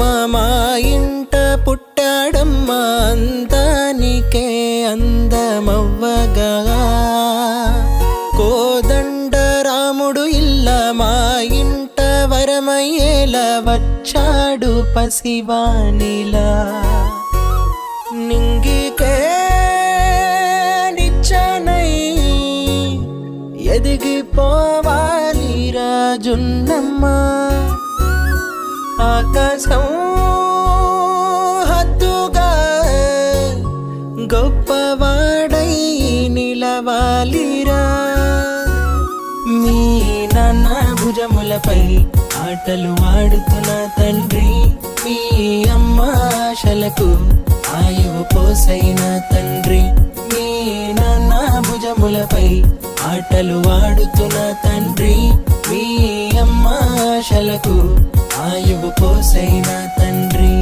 మా ఇంట పుట్టాడమ్మా అందానికే అందమవ్వగా కోదండ రాముడు ఇల్ల మా ఇంట వరమయ్యేలా వచ్చాడు పసివానిలా నింగికే నిచ్చనై ఎదిగిపోవాలి రాజున్నమ్మ ఆకాశం హద్దుగా గొప్పవాడై నిలవాలిరా మీ నాన్న భుజములపై ఆటలు ఆడుతున్న తండ్రి మీ అమ్మ ఆశలకు ఆయువు పోసైన తండ్రి మీ నాన్న భుజములపై ఆటలు ఆడుతున్న తండ్రి మీ అమ్మ ఆశలకు ఆయువు పోసైన తండ్రి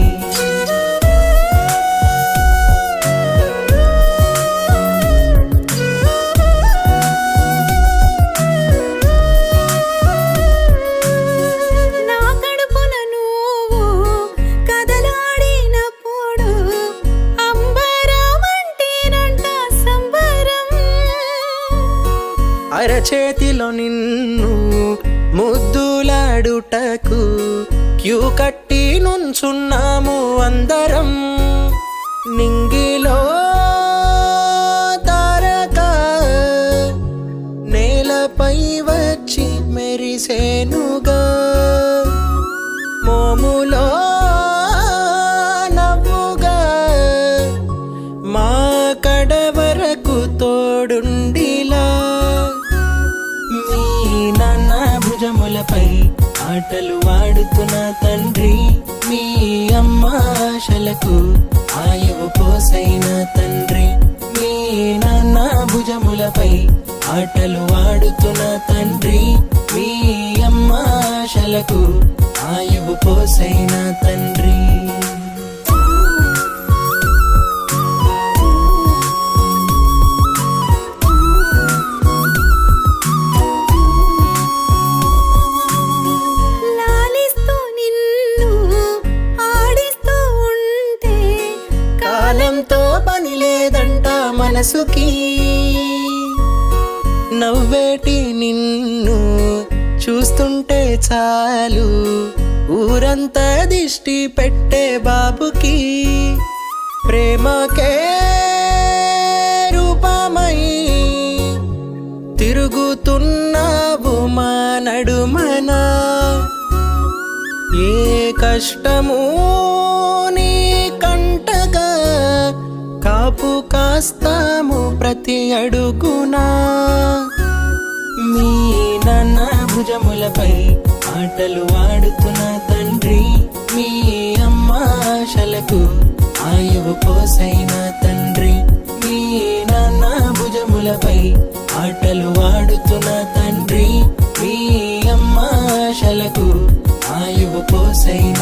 అరచేతిలో నిన్ను ముద్దులాడుటకు క్యూ కట్టి నుంచున్నాము అందరం నింగిలో తారక నేలపై వచ్చి మెరిసేనుగా మోములో నవ్వుగా మా కడ వరకు తోడుండిలా భుజములపై ఆటలు ఆడుతున్న తండ్రి మీ అమ్మ ఆశలకు ఆయువు పోసైన తండ్రి మీ నాన్న భుజములపై ఆటలు ఆడుతున్న తండ్రి మీ అమ్మ ఆశలకు ఆయువు పోసైన తండ్రి కాలంతో పని లేదంట మనసుకి నవ్వేటి నిన్ను చూస్తుంటే చాలు ఊరంతా దిష్టి పెట్టే బాబుకి ప్రేమకే రూపమై తిరుగుతున్నావు మా నడుమనా ఏ కష్టము నీ కంటగా కాపు కాస్తాము ప్రతి అడుగునా మీ నాన్న భుజములపై ఆటలు ఆడుతున్న తండ్రి మీ అమ్మ ఆశలకు ఆయువు పోసైన తండ్రి మీ నాన్న భుజములపై ఆటలు ఆడుతున్న తండ్రి మీ అమ్మ ఆశలకు ఆయువు పోసైన